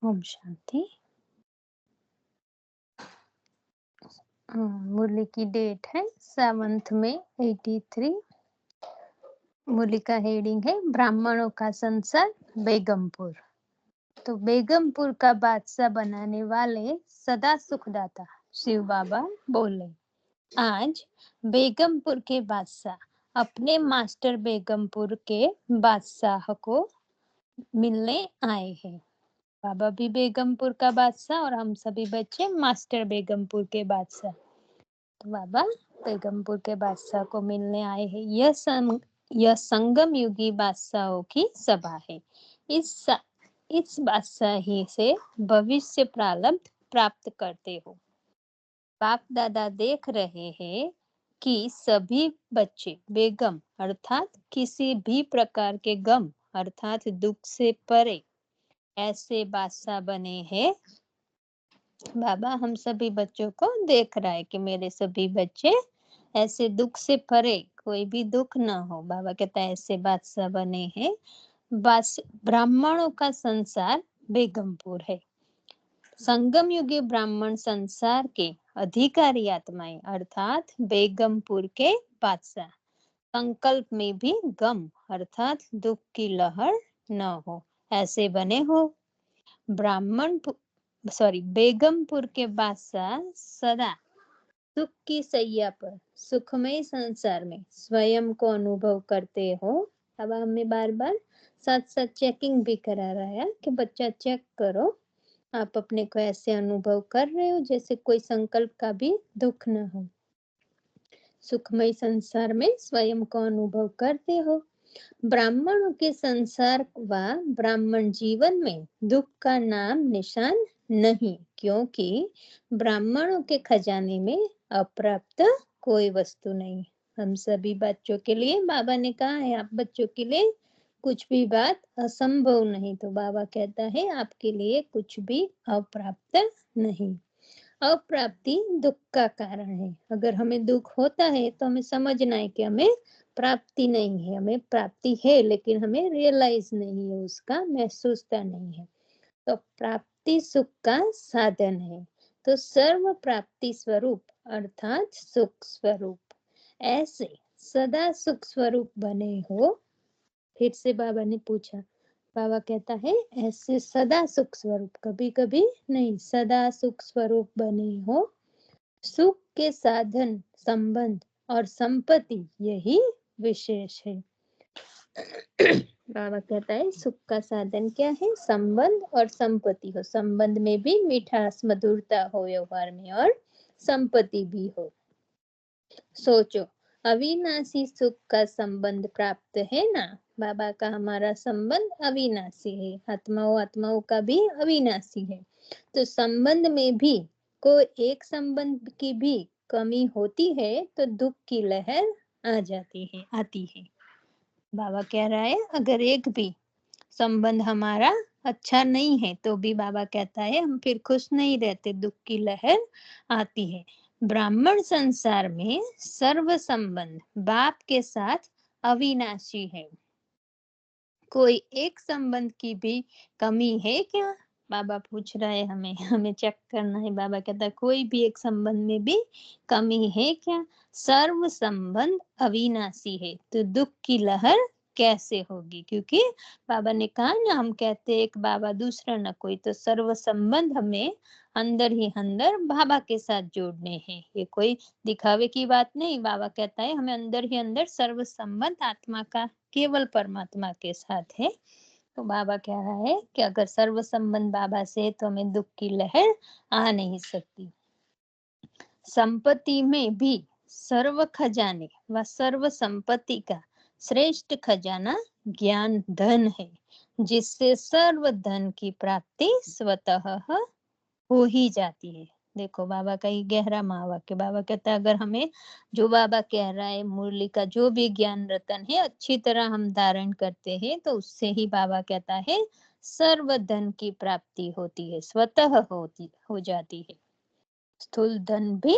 ओम शांति। मुरली की डेट है 7 मई 83। मुरली का हेडिंग है ब्राह्मणों का संसार बेगमपुर। तो बेगमपुर का बादशाह बनाने वाले सदा सुखदाता शिव बाबा बोले, आज बेगमपुर के बादशाह अपने मास्टर बेगमपुर के बादशाह को मिलने आए हैं। बाबा भी बेगमपुर का बादशाह और हम सभी बच्चे मास्टर बेगमपुर के बादशाह। तो बाबा बेगमपुर के बादशाह को मिलने आए हैं। यह संगम युगी बादशाहों की सभा है। इस बादशाही से भविष्य प्रारब्ध प्राप्त करते हो। बाप दादा देख रहे हैं कि सभी बच्चे बेगम अर्थात किसी भी प्रकार के गम अर्थात दुख से परे ऐसे बादशाह बने हैं। बाबा हम सभी बच्चों को देख रहा है कि मेरे सभी बच्चे ऐसे दुख से परे, कोई भी दुख ना हो। बाबा कहता है ऐसे बादशाह बने हैं। ब्राह्मणों का संसार बेगमपुर है। संगम युगी ब्राह्मण संसार के अधिकारी आत्माएं अर्थात बेगमपुर के बादशाह। संकल्प में भी गम अर्थात दुख की लहर न हो ऐसे बने हो। बेगमपुर के बादशाह सदा सुख की सैया पर सुखमय संसार में स्वयं को अनुभव करते हो। अब हमें बार बार साथ साथ चेकिंग भी करा रहा है कि बच्चा चेक करो, आप अपने को ऐसे अनुभव कर रहे हो जैसे कोई संकल्प का भी दुख न हो। सुखमय संसार में स्वयं को अनुभव करते हो। ब्राह्मणों के संसार व ब्राह्मण जीवन में दुख का नाम निशान नहीं, क्योंकि ब्राह्मणों के खजाने में अप्राप्त कोई वस्तु नहीं। हम सभी बच्चों के लिए बाबा ने कहा है आप बच्चों के लिए कुछ भी बात असंभव नहीं। तो बाबा कहता है आपके लिए कुछ भी अप्राप्त नहीं। अप्राप्ति दुख का कारण है। अगर हमें दुख होता है तो हमें समझना है कि हमें प्राप्ति नहीं है। हमें प्राप्ति है लेकिन हमें रियलाइज नहीं है, उसका महसूसता नहीं है। तो प्राप्ति सुख का साधन है। तो सर्व प्राप्ति स्वरूप अर्थात सुख स्वरूप ऐसे सदा सुख स्वरूप बने हो। फिर से बाबा ने पूछा, बाबा कहता है ऐसे सदा सुख स्वरूप, कभी कभी नहीं, सदा सुख स्वरूप बने हो। सुख के साधन संबंध और संपत्ति यही विशेष है। बाबा कहता है सुख का साधन क्या है? संबंध और संपत्ति हो। संबंध में भी मिठास मधुरता हो व्यवहार में और संपत्ति भी हो। सोचो अविनाशी सुख का संबंध प्राप्त है ना। बाबा का हमारा संबंध अविनाशी है, आत्माओं का भी अविनाशी है। तो संबंध में भी कोई एक संबंध की भी कमी होती है तो दुख की लहर आती है। बाबा कह रहा है अगर एक भी संबंध हमारा अच्छा नहीं है तो भी बाबा कहता है हम फिर खुश नहीं रहते, दुख की लहर आती है। ब्राह्मण संसार में सर्व संबंध बाप के साथ अविनाशी है। कोई एक संबंध की भी कमी है क्या? बाबा पूछ रहा है हमें चेक करना है। बाबा कहता है कोई भी एक संबंध में भी कमी है क्या? सर्व संबंध अविनाशी है तो दुख की लहर कैसे होगी? क्योंकि बाबा ने कहा ना, हम कहते एक बाबा दूसरा न कोई, तो सर्व संबंध हमें अंदर ही अंदर बाबा के साथ जोड़ने हैं। ये कोई दिखावे की बात नहीं। बाबा कहता है हमें अंदर ही अंदर सर्व संबंध आत्मा का केवल परमात्मा के साथ है। तो बाबा कह रहा है कि अगर सर्व संबंध बाबा से है तो हमें दुख की लहर आ नहीं सकती। संपत्ति में भी सर्व खजाने व सर्व संपत्ति का श्रेष्ठ खजाना ज्ञान धन है, जिससे सर्व धन की प्राप्ति स्वतः हो ही जाती है। देखो बाबा का ये गहरा महावाक्य। बाबा कहता है अगर हमें जो बाबा कह रहा है मुरली का जो भी ज्ञान रतन है अच्छी तरह हम धारण करते हैं तो उससे ही बाबा कहता है सर्व धन की प्राप्ति होती है, स्वतः हो जाती है, स्थूल धन भी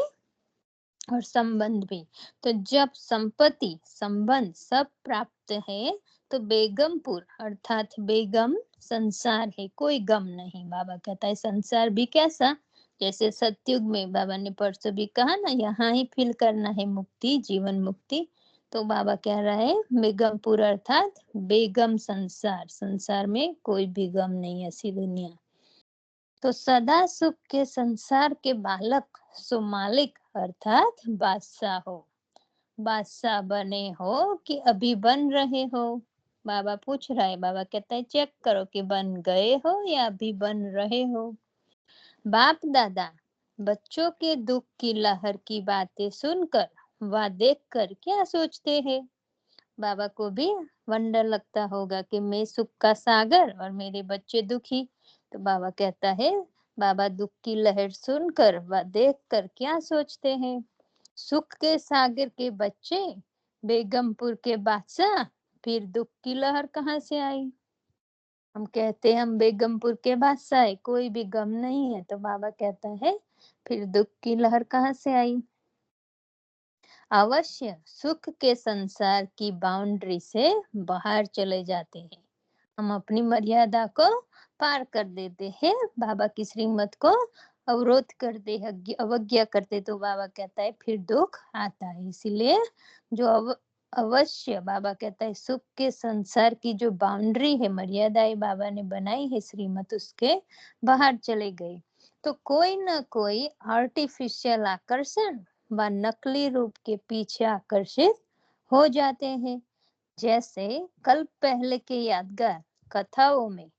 और संबंध भी। तो जब संपत्ति संबंध सब प्राप्त है तो बेगमपुर अर्थात बेगम संसार है, कोई गम नहीं। बाबा कहता है संसार भी कैसा, जैसे सतयुग में बाबा ने परसों भी कहा ना, यहाँ ही फील करना है मुक्ति, जीवन मुक्ति। तो बाबा कह रहा है बेगमपुर अर्थात बेगम संसार, संसार में कोई भी गम नहीं, ऐसी दुनिया। तो सदा सुख के संसार के बालक सो मालिक अर्थात बादशाह हो। बादशाह बने हो कि अभी बन रहे हो? बाबा पूछ रहा है। बाबा कहता है चेक करो कि बन गए हो या अभी बन रहे हो। बाप दादा बच्चों के दुख की लहर की बातें सुनकर व देखकर क्या सोचते हैं? बाबा को भी वंडर लगता होगा कि मैं सुख का सागर और मेरे बच्चे दुखी। तो बाबा कहता है बाबा दुख की लहर सुनकर व देखकर क्या सोचते हैं? सुख के सागर के बच्चे, बेगमपुर के बादशाह, फिर दुख की लहर कहाँ से आई? हम कहते हैं हम बेगमपुर के बादशाह है, कोई भी गम नहीं है। तो बाबा कहता है फिर दुख की लहर कहाँ से आई? अवश्य सुख के संसार की बाउंड्री से बाहर चले जाते हैं। हम अपनी मर्यादा को पार कर देते हैं, बाबा की श्रीमत को अवरोध करते, अवज्ञा करते, तो बाबा कहता है फिर दुख आता है। इसीलिए जो अवश्य बाबा कहता है सुख के संसार की जो बाउंड्री है, मर्यादाएं बाबा ने बनाई है श्रीमत, उसके बाहर चले गए तो कोई न कोई आर्टिफिशियल आकर्षण व नकली रूप के पीछे आकर्षित हो जाते हैं। जैसे कल पहले के यादगार कथाओं में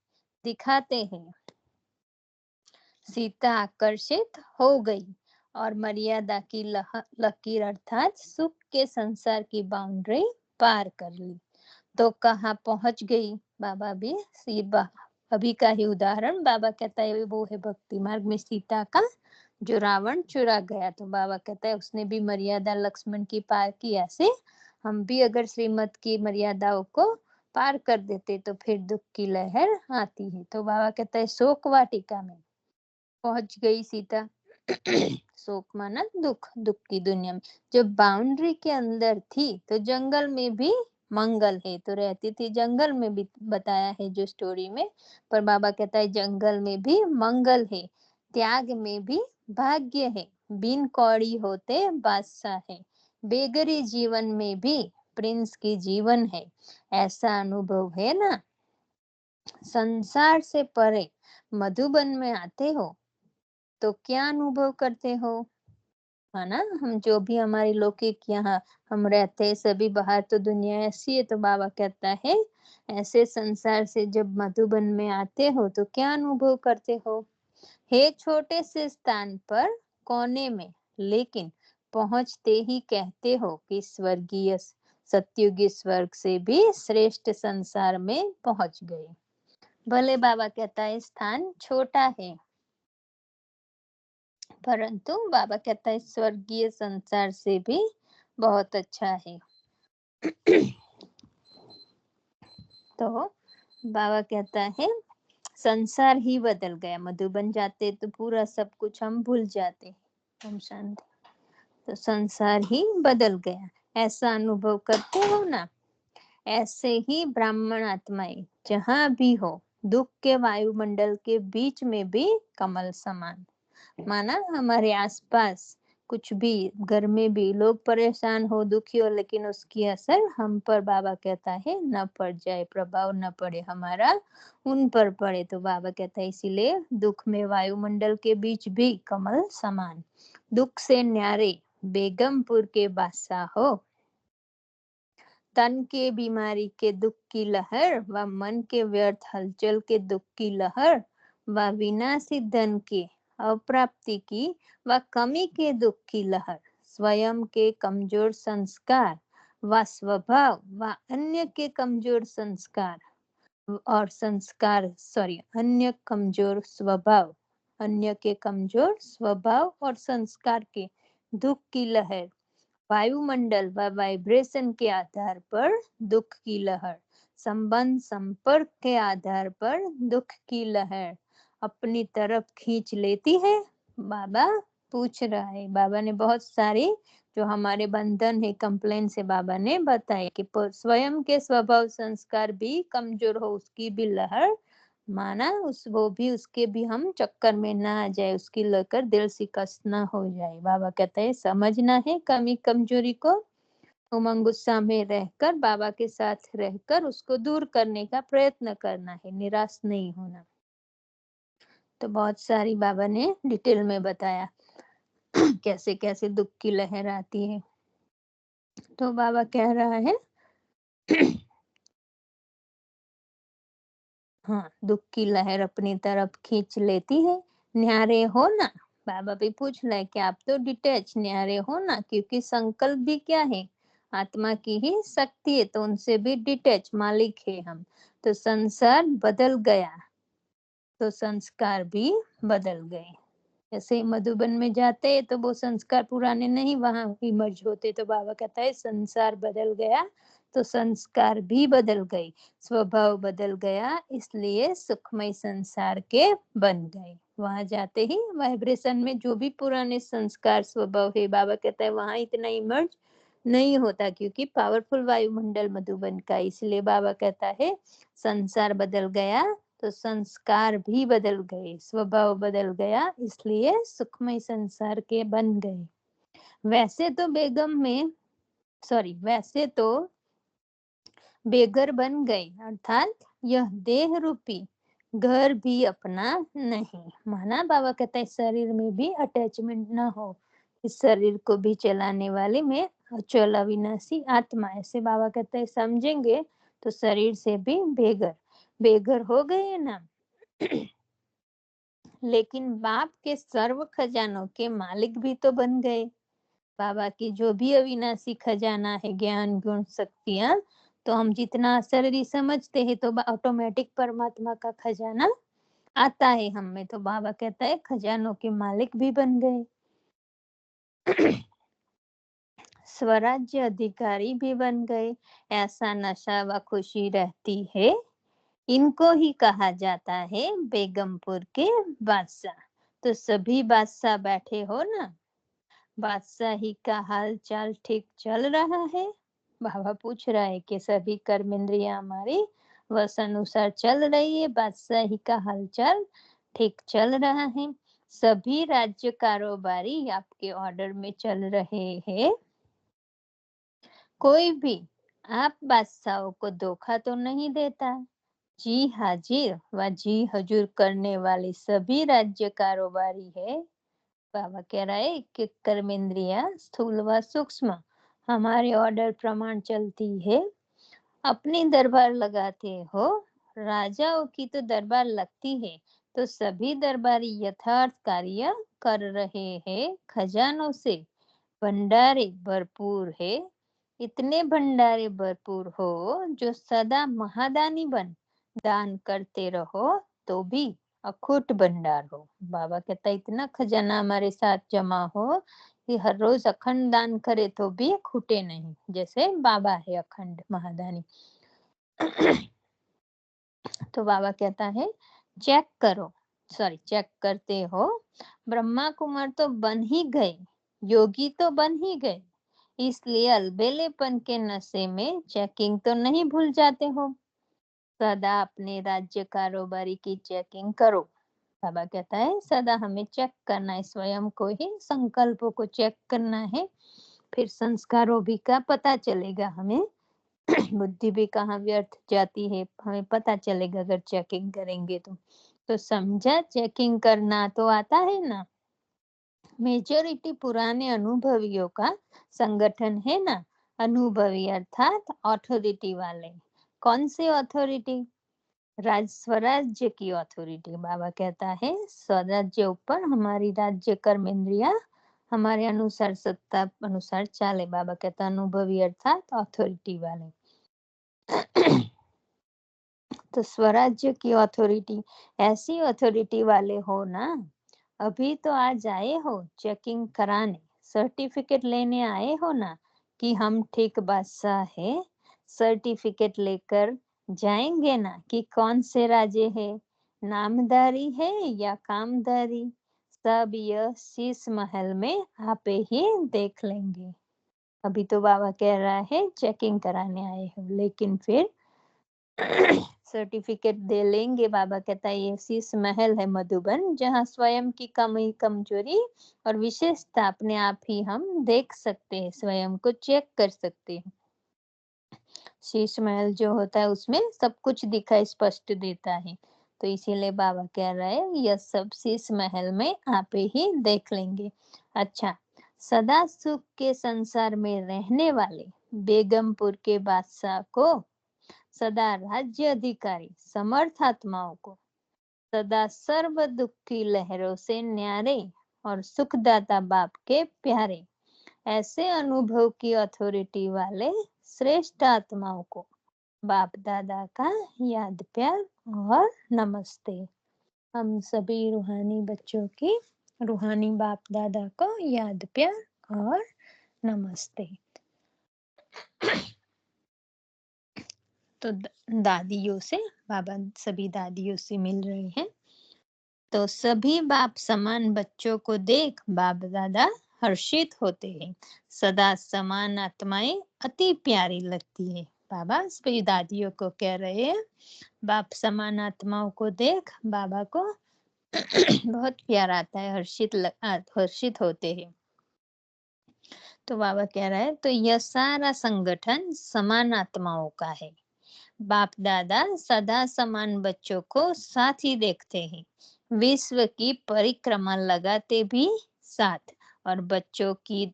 दिखाते हैं, सीता आकर्षित हो गई और मर्यादा की लकीर अर्थात सुख के संसार की बाउंड्री पार कर ली तो कहाँ पहुंच गई? बाबा भी अभी का ही उदाहरण बाबा कहता है वो है भक्ति मार्ग में सीता का जो रावण चुरा गया। तो बाबा कहता है उसने भी मर्यादा लक्ष्मण की पार की, ऐसे हम भी अगर श्रीमत की मर्यादाओं को पार कर देते तो फिर दुख की लहर आती है। तो बाबा कहता है शोक वाटिका में पहुंच गई सीता। शोक माना दुख, दुख की दुनिया में जब बाउंड्री के अंदर थी तो जंगल में भी मंगल है, तो रहती थी जंगल में भी, बताया है जो स्टोरी में। पर बाबा कहता है जंगल में भी मंगल है, त्याग में भी भाग्य है, बिन कौड़ी होते बादशाह है, बेगरी जीवन में भी प्रिंस की जीवन है। ऐसा अनुभव है ना? संसार से परे मधुबन में आते हो तो क्या अनुभव करते हो? है ना, हम जो भी हमारी लौकिक यहाँ हम रहते हैं सभी बाहर तो दुनिया ऐसी है। तो बाबा कहता है ऐसे संसार से जब मधुबन में आते हो तो क्या अनुभव करते हो? हे छोटे से स्थान पर कोने में, लेकिन पहुंचते ही कहते हो कि स्वर्गीय सतयुगी स्वर्ग से भी श्रेष्ठ संसार में पहुंच गए। भले बाबा कहता है स्थान छोटा है, परंतु बाबा कहता है स्वर्गीय संसार से भी बहुत अच्छा है। तो बाबा कहता है संसार ही बदल गया, मधुबन जाते तो पूरा सब कुछ हम भूल जाते। हम शांति, तो संसार ही बदल गया, ऐसा अनुभव करते हो ना? ऐसे ही ब्राह्मण आत्माएं जहाँ भी हो दुख के वायुमंडल के बीच में भी कमल समान। माना हमारे आसपास कुछ भी घर में भी लोग परेशान हो, दुखी हो, लेकिन उसकी असर हम पर बाबा कहता है न पड़ जाए, प्रभाव न पड़े हमारा उन पर पड़े। तो बाबा कहता है इसीलिए दुख में वायुमंडल के बीच भी कमल समान। दुख से न्यारे बेगमपुर के बादशाह हो, तन के बीमारी के दुख की लहर व मन के व्यर्थ हलचल के दुख की लहर व विनाशी धन के अप्राप्ति की व कमी के दुख की लहर, स्वयं के कमजोर संस्कार व स्वभाव व अन्य के कमजोर संस्कार और अन्य कमजोर स्वभाव, अन्य के कमजोर स्वभाव और संस्कार के दुख की लहर, वायुमंडल व वाइब्रेशन के आधार पर दुख की लहर, संबंध संपर्क के आधार पर दुख की लहर अपनी तरफ खींच लेती है। बाबा पूछ रहा है, बाबा ने बहुत सारे जो हमारे बंधन है कंप्लेन से बाबा ने बताया कि स्वयं के स्वभाव संस्कार भी कमजोर हो उसकी भी लहर माना वो भी उसके भी हम चक्कर में ना आ जाए, उसकी लेकर दिल शिकस्त ना हो जाए। बाबा कहते हैं समझना है कमी कमजोरी को, उमंग उत्साह में रहकर बाबा के साथ रहकर उसको दूर करने का प्रयत्न करना है, निराश नहीं होना। तो बहुत सारी बाबा ने डिटेल में बताया कैसे कैसे दुख की लहर आती है। तो बाबा कह रहा है हाँ, दुख की लहर अपनी तरफ खींच लेती है, न्यारे हो ना। बाबा भी पूछ रहे कि आप तो डिटैच न्यारे हो ना, क्योंकि संकल्प भी क्या है, आत्मा की ही शक्ति है, तो उनसे भी डिटैच मालिक है हम। तो संसार बदल गया तो संस्कार भी बदल गए। जैसे मधुबन में जाते हैं तो वो संस्कार पुराने नहीं वहां इमर्ज होते, तो बाबा कहता है संसार बदल गया तो संस्कार भी बदल गए, स्वभाव बदल गया, इसलिए सुखमय संसार के बन गए। वहां जाते ही वाइब्रेशन में जो भी पुराने संस्कार स्वभाव है, बाबा कहता है वहां इतना इमर्ज नहीं होता, क्योंकि पावरफुल वायुमंडल मधुबन का। इसलिए बाबा कहता है संसार बदल गया तो संस्कार भी बदल गए, स्वभाव बदल गया, इसलिए सुखमय संसार के बन गए। वैसे तो बेघर बन गए, अर्थात यह देह रूपी घर भी अपना नहीं। माना बाबा कहता है शरीर में भी अटैचमेंट ना हो, इस शरीर को भी चलाने वाले में अचल अविनाशी आत्मा, ऐसे बाबा कहते हैं समझेंगे तो शरीर से भी बेघर हो गए ना। लेकिन बाप के सर्व खजानों के मालिक भी तो बन गए। बाबा की जो भी अविनाशी खजाना है, ज्ञान गुण शक्तियां, तो हम जितना शरीर समझते हैं तो ऑटोमेटिक परमात्मा का खजाना आता है हम में। तो बाबा कहता है खजानों के मालिक भी बन गए, स्वराज्य अधिकारी भी बन गए। ऐसा नशा व खुशी रहती है, इनको ही कहा जाता है बेगमपुर के बादशाह। तो सभी बादशाह बैठे हो ना, बादशाही का हाल चाल ठीक चल रहा है। बाबा पूछ रहा है कि सभी कर्म इंद्रियां हमारी वश अनुसार चल रही है, बादशाही का हाल चाल ठीक चल रहा है, सभी राज्य कारोबारी आपके ऑर्डर में चल रहे हैं, कोई भी आप बादशाहों को धोखा तो नहीं देता। जी हाजिर व जी हजूर करने वाले सभी राज्य कारोबारी है। बाबा कह रहा है कि कर्मेंद्रिया स्थूल व सूक्ष्म हमारे ऑर्डर प्रमाण चलती है। अपनी दरबार लगाते हो, राजाओं की तो दरबार लगती है, तो सभी दरबारी यथार्थ कार्य कर रहे हैं। खजानों से भंडारे भरपूर है, इतने भंडारे भरपूर हो जो सदा महादानी बन दान करते रहो तो भी अखूट भंडार हो। बाबा कहता इतना खजाना हमारे साथ जमा हो कि हर रोज अखंड दान करे तो भी खूटे नहीं, जैसे बाबा है अखंड महादानी। तो बाबा कहता है चेक करते हो, ब्रह्मा कुमार तो बन ही गए, योगी तो बन ही गए, इसलिए अलबेलेपन के नशे में चेकिंग तो नहीं भूल जाते हो। सदा अपने राज्य कारोबारी की चेकिंग करो। बाबा कहता है सदा हमें चेक करना है, स्वयं को ही संकल्पों को चेक करना है, फिर संस्कारों भी का पता चलेगा हमें। बुद्धि भी कहाँ व्यर्थ जाती है हमें पता चलेगा अगर चेकिंग करेंगे तो समझा चेकिंग करना तो आता है ना। मेजोरिटी पुराने अनुभवियों का संगठन है ना, अनुभवी अर्थात अथॉरिटी वाले। कौन से अथॉरिटी? स्वराज्य की अथॉरिटी। बाबा कहता है स्वराज्य ऊपर हमारी राज्य कर्म इंद्रिया हमारे अनुसार सत्ता अनुसार चाले। बाबा कहता अनुभवी अर्थात अथॉरिटी वाले। तो स्वराज्य की अथॉरिटी, ऐसी अथॉरिटी वाले हो ना, अभी तो आज आए हो चेकिंग कराने, सर्टिफिकेट लेने आए हो ना कि हम ठीक बादशाह है, सर्टिफिकेट लेकर जाएंगे ना कि कौन से राजे है, नामधारी है या कामधारी, सब यह शीश महल में आप ही देख लेंगे। अभी तो बाबा कह रहा है चेकिंग कराने आए हो, लेकिन फिर सर्टिफिकेट दे लेंगे। बाबा कहता है ये शीश महल है मधुबन, जहाँ स्वयं की कमी कमजोरी और विशेषता अपने आप ही हम देख सकते हैं, स्वयं को चेक कर सकते हैं। शीश महल जो होता है उसमें सब कुछ दिखाई स्पष्ट देता है, तो इसीलिए बाबा कह रहे हैं यह सब शीश महल में आप ही देख लेंगे। अच्छा, सदा सुख के संसार में रहने वाले बेगमपुर के बादशाह को, सदा राज्य अधिकारी समर्थ आत्माओं को, सदा सर्व दुख की लहरों से न्यारे और सुखदाता बाप के प्यारे, ऐसे अनुभव की अथॉरिटी वाले श्रेष्ठ आत्माओं को बाप दादा का याद प्यार और नमस्ते। हम सभी रूहानी बच्चों की रूहानी बाप दादा को याद प्यार और नमस्ते। तो दादियों से, बाबा सभी दादियों से मिल रहे हैं। तो सभी बाप समान बच्चों को देख बाप दादा हर्षित होते हैं। सदा समान आत्माएं अति प्यारी लगती है। बाबा सभी दादियों को कह रहे हैं, बाप समान आत्माओं को देख बाबा को बहुत प्यार आता है, हर्षित होते हैं। तो बाबा कह रहे हैं, तो यह सारा संगठन समान आत्माओं का है। बाप दादा सदा समान बच्चों को साथ ही देखते हैं, विश्व की परिक्रमा लगाते भी साथ, और बच्चों की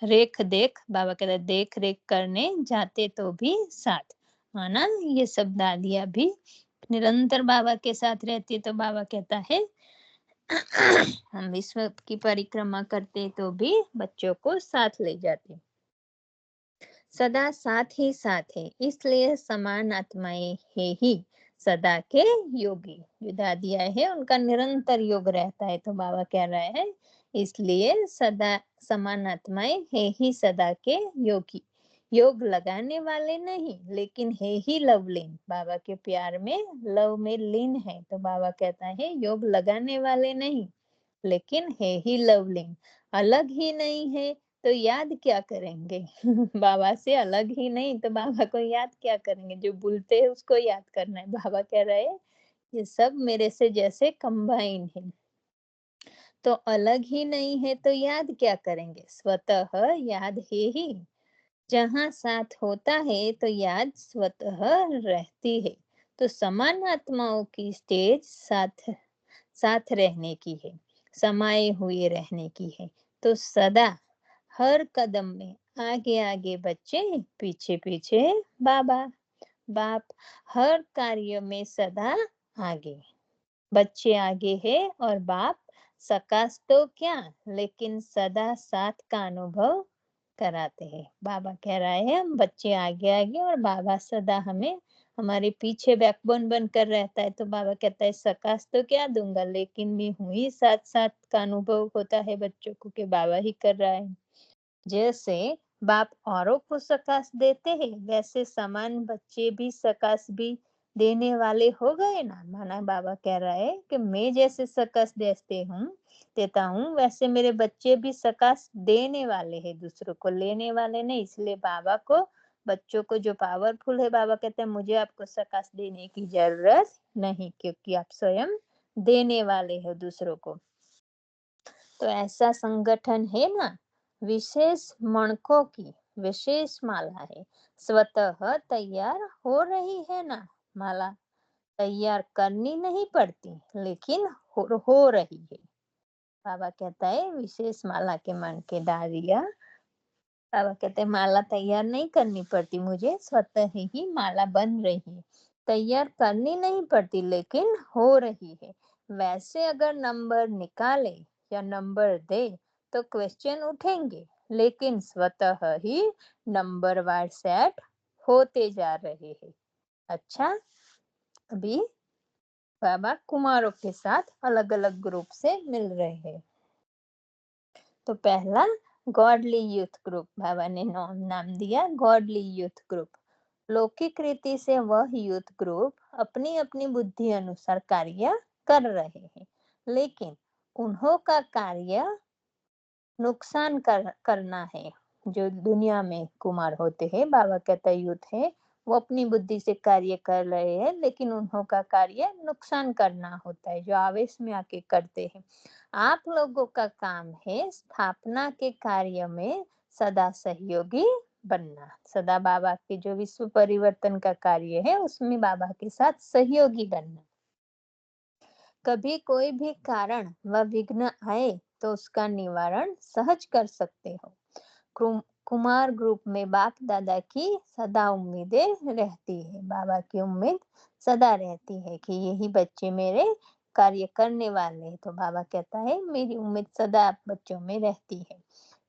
रेख देख, बाबा कहते हैं देख रेख करने जाते तो भी साथ। माना ये सब दादियाँ भी निरंतर बाबा के साथ रहती, तो बाबा कहता है हम विश्व की परिक्रमा करते तो भी बच्चों को साथ ले जाते, सदा साथ है, इसलिए समान आत्माएं है ही सदा के योगी। जो दादियाँ है उनका निरंतर योग रहता है, तो बाबा कह रहे हैं इसलिए सदा समान आत्माएं है ही सदा के योगी। योग लगाने वाले नहीं, लेकिन है ही लव लीन, बाबा के प्यार में लव में लीन है। तो बाबा कहता है योग लगाने वाले नहीं, लेकिन है ही लव लीन। अलग ही नहीं है तो याद क्या करेंगे बाबा से अलग ही नहीं तो बाबा को याद क्या करेंगे, जो भूलते हैं उसको याद करना है। बाबा कह रहे हैं ये सब मेरे से जैसे कंबाइन है, तो अलग ही नहीं है तो याद क्या करेंगे, स्वतः याद है ही। जहाँ साथ होता है तो याद स्वतः रहती है। तो समान आत्माओं की स्टेज साथ साथ रहने की है, समाये हुए रहने की है। तो सदा हर कदम में आगे आगे बच्चे, पीछे पीछे बाबा, बाप हर कार्य में सदा आगे, बच्चे आगे है और बाप सकाश तो क्या, लेकिन सदा साथ का अनुभव कराते हैं। बाबा कह रहे हैं हम बच्चे आगे आगे और बाबा सदा हमें हमारे पीछे बैकबोन बनकर रहता है। तो बाबा कहता है सकाश तो क्या दूंगा, लेकिन मैं हूँ ही साथ साथ का अनुभव होता है बच्चों को कि बाबा ही कर रहा है। जैसे बाप औरों को सकाश देते हैं, वैसे समान बच्चे भी सकाश भी देने वाले हो गए ना। माना बाबा कह रहा है कि मैं जैसे सकाश देता हूँ, वैसे मेरे बच्चे भी सकाश देने वाले हैं, दूसरों को लेने वाले नहीं। इसलिए बाबा को, बच्चों को जो पावरफुल है, बाबा कहते हैं मुझे आपको सकाश देने की जरूरत नहीं, क्योंकि आप स्वयं देने वाले हो दूसरों को। तो ऐसा संगठन है ना, विशेष मणकों की विशेष माला है, स्वतः तैयार हो रही है ना। माला तैयार करनी नहीं पड़ती, लेकिन हो रही है। बाबा कहता है विशेष माला के मन के डारिया, बाबा कहते हैं माला तैयार नहीं करनी पड़ती मुझे, स्वतः ही माला बन रही है। तैयार करनी नहीं पड़ती, लेकिन हो रही है। वैसे अगर नंबर निकाले या नंबर दे तो क्वेश्चन उठेंगे, लेकिन स्वतः ही नंबर वार सेट होते जा रहे हैं। अच्छा, अभी बाबा कुमारों के साथ अलग अलग ग्रुप से मिल रहे हैं। तो पहला गॉडली यूथ ग्रुप, बाबा ने नाम दिया गॉडली यूथ ग्रुप। लौकिक रीति से वह यूथ ग्रुप अपनी अपनी बुद्धि अनुसार कार्य कर रहे हैं, लेकिन उन्हों का कार्य नुकसान करना है। जो दुनिया में कुमार होते हैं, बाबा कहता यूथ है, वो अपनी बुद्धि से कार्य कर रहे हैं, लेकिन उन्हों का कार्य नुकसान करना होता है, जो आवेश में आके करते हैं। आप लोगों का काम है स्थापना के कार्य में सदा सहयोगी बनना। सदा बाबा के जो विश्व परिवर्तन का कार्य है उसमें बाबा के साथ सहयोगी बनना। कभी कोई भी कारण व विघ्न आए तो उसका निवारण सहज कर सकते हो। कुमार ग्रुप में बाप दादा की सदा उम्मीदें रहती है। बाबा की उम्मीद सदा रहती है कि यही बच्चे मेरे कार्य करने वाले हैं। तो बाबा कहता है मेरी उम्मीद सदा बच्चों में रहती है।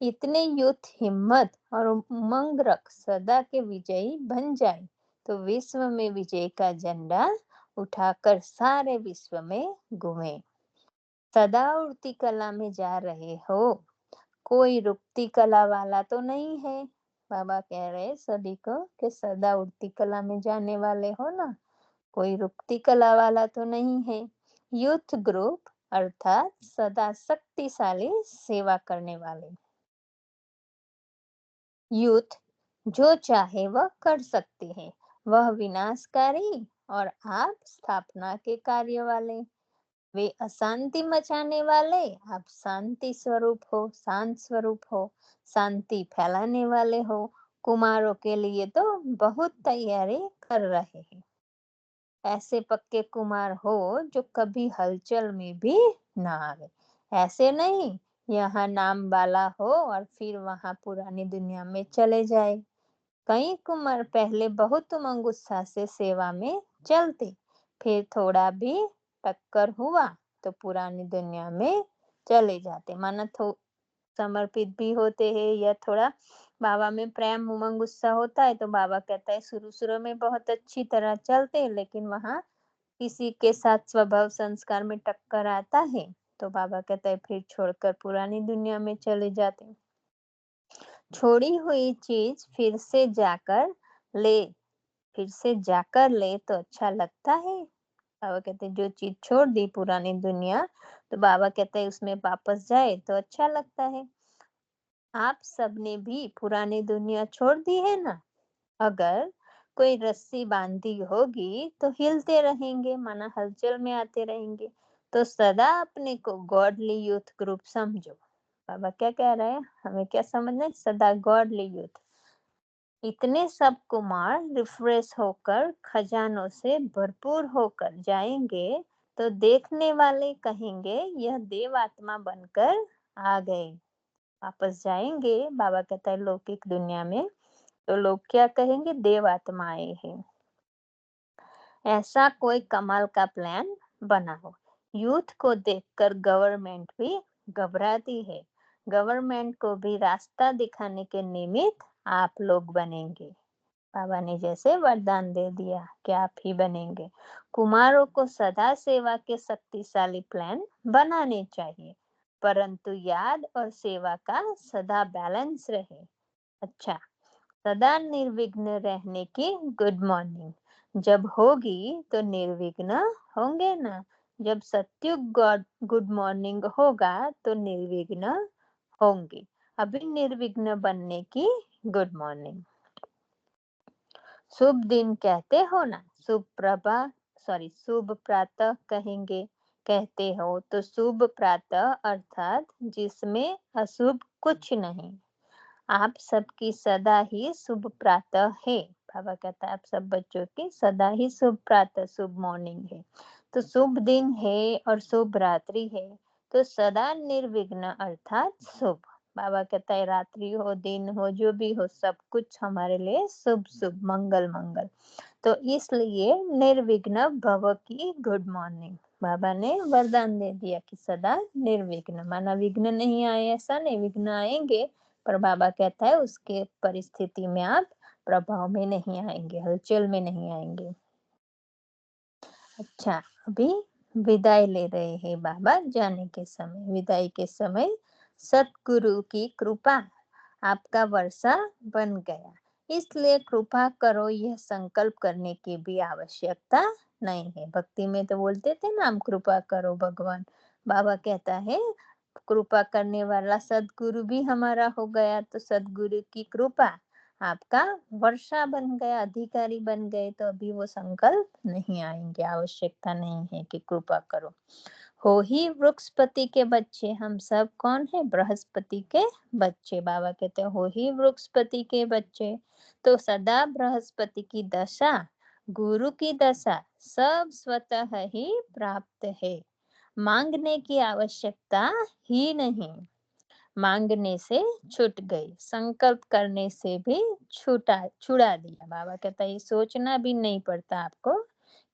इतने यूथ हिम्मत और उमंग रख सदा के विजयी बन जाए तो विश्व में विजय का झंडा उठाकर सारे विश्व में घूमे। सदा उड़ती कला में जा रहे हो, कोई रुकती कला वाला तो नहीं है। बाबा कह रहे सभी को कि सदा उड़ती कला में जाने वाले हो ना, कोई रुकती कला वाला तो नहीं है। यूथ ग्रुप अर्थात सदा शक्तिशाली सेवा करने वाले। यूथ जो चाहे वह कर सकते हैं, वह विनाशकारी और आप स्थापना के कार्य वाले। वे अशांति मचाने वाले, आप शांति स्वरूप हो, शांत स्वरूप हो, शांति फैलाने वाले हो। कुमारों के लिए तो बहुत तैयारी कर रहे हैं। ऐसे पक्के कुमार हो जो कभी हलचल में भी ना आवे। ऐसे नहीं यहाँ नाम वाला हो और फिर वहां पुरानी दुनिया में चले जाए। कई कुमार पहले बहुत उमंग उत्साह से सेवा में चलते, फिर थोड़ा भी टक्कर हुआ तो पुरानी दुनिया में चले जाते। माना समर्पित भी होते हैं या थोड़ा बाबा में प्रेम उमंग गुस्सा होता है तो बाबा कहता है शुरू शुरू में बहुत अच्छी तरह चलते हैं, लेकिन वहां किसी के साथ स्वभाव संस्कार में टक्कर आता है तो बाबा कहता है फिर छोड़कर पुरानी दुनिया में चले जाते। छोड़ी हुई चीज ले फिर से जाकर ले तो अच्छा लगता है। बाबा कहते हैं जो चीज छोड़ दी पुरानी दुनिया, तो बाबा कहते हैं उसमें वापस जाए तो अच्छा लगता है। आप सबने भी पुरानी दुनिया छोड़ दी है ना। अगर कोई रस्सी बांधी होगी तो हिलते रहेंगे, माना हलचल में आते रहेंगे। तो सदा अपने को गॉडली यूथ ग्रुप समझो। बाबा क्या कह रहे हैं, हमें क्या समझना है, सदा गॉडली यूथ। इतने सब कुमार रिफ्रेश होकर खजानों से भरपूर होकर जाएंगे तो देखने वाले कहेंगे यह देव आत्मा बनकर आ गए। वापस जाएंगे, बाबा कहता है लौकिक दुनिया में, तो लोग क्या कहेंगे, देव आत्मा आए हैं। ऐसा कोई कमाल का प्लान बनाओ। यूथ को देखकर गवर्नमेंट भी घबराती है। गवर्नमेंट को भी रास्ता दिखाने के निमित्त आप लोग बनेंगे। बाबा ने जैसे वरदान दे दिया कि आप ही बनेंगे। कुमारों को सदा सेवा के शक्तिशाली प्लान बनाने चाहिए, परंतु याद और सेवा का सदा बैलेंस रहे। अच्छा, सदा निर्विघ्न रहने की गुड मॉर्निंग जब होगी तो निर्विघ्न होंगे ना। जब सत्युग गुड मॉर्निंग होगा तो निर्विघ्न होंगे। अभी निर्विघ्न बनने की गुड मॉर्निंग। शुभ दिन कहते हो ना, शुभ प्रातः कहेंगे, कहते हो तो शुभ प्रातः अर्थात जिसमें अशुभ कुछ नहीं। आप सबकी सदा ही शुभ प्रातः है। बाबा कहता है आप सब बच्चों की सदा ही शुभ प्रातः शुभ मॉर्निंग है। तो शुभ दिन है और शुभ रात्रि है, तो सदा निर्विघ्न अर्थात शुभ। बाबा कहता है रात्रि हो दिन हो जो भी हो सब कुछ हमारे लिए शुभ शुभ मंगल मंगल। तो इसलिए निर्विघ्न भव की गुड मॉर्निंग। बाबा ने वरदान दे दिया कि सदा निर्विघ्न, माना विघ्न नहीं आए ऐसा नहीं, विघ्न आएंगे पर बाबा कहता है उसके परिस्थिति में आप प्रभाव में नहीं आएंगे, हलचल में नहीं आएंगे। अच्छा, अभी विदाई ले रहे हैं बाबा जाने के समय। विदाई के समय सतगुरु की कृपा आपका वर्षा बन गया, इसलिए कृपा करो यह संकल्प करने की भी आवश्यकता नहीं है। भक्ति में तो बोलते थे ना हम कृपा करो भगवान, बाबा कहता है कृपा करने वाला सदगुरु भी हमारा हो गया, तो सदगुरु की कृपा आपका वर्षा बन गया, अधिकारी बन गए तो अभी वो संकल्प नहीं आएंगे, आवश्यकता नहीं है कि कृपा करो। हो ही वृक्षपति के बच्चे, हम सब कौन है? बृहस्पति के बच्चे। बाबा कहते हैं हो ही वृक्षपति के बच्चे, तो सदा बृहस्पति की दशा, गुरु की दशा सब स्वतः ही प्राप्त है। मांगने की आवश्यकता ही नहीं, मांगने से छूट गई, संकल्प करने से भी छुड़ा दिया। बाबा कहता है ये सोचना भी नहीं पड़ता आपको,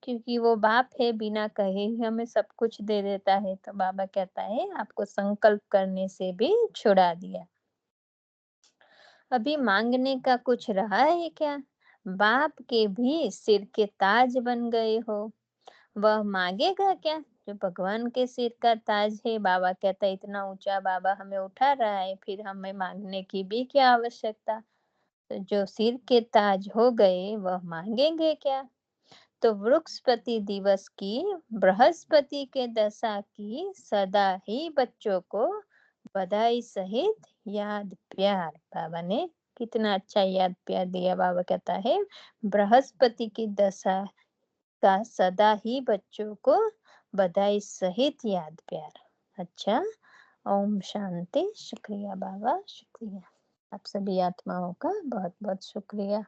क्योंकि वो बाप है, बिना कहे ही हमें सब कुछ दे देता है। तो बाबा कहता है आपको संकल्प करने से भी छुड़ा दिया। अभी मांगने का कुछ रहा है क्या? बाप के भी सिर के ताज बन गए हो, वह मांगेगा क्या? जो भगवान के सिर का ताज है, बाबा कहता है इतना ऊंचा बाबा हमें उठा रहा है, फिर हमें मांगने की भी क्या आवश्यकता? तो जो सिर के ताज हो गए वह मांगेंगे क्या? तो वृक्षपति दिवस की, बृहस्पति के दशा की सदा ही बच्चों को बधाई सहित याद प्यार। बाबा ने कितना अच्छा याद प्यार दिया। बाबा कहता है बृहस्पति की दशा का सदा ही बच्चों को बधाई सहित याद प्यार। अच्छा, ओम शांति। शुक्रिया बाबा, शुक्रिया। आप सभी आत्माओं का बहुत बहुत शुक्रिया।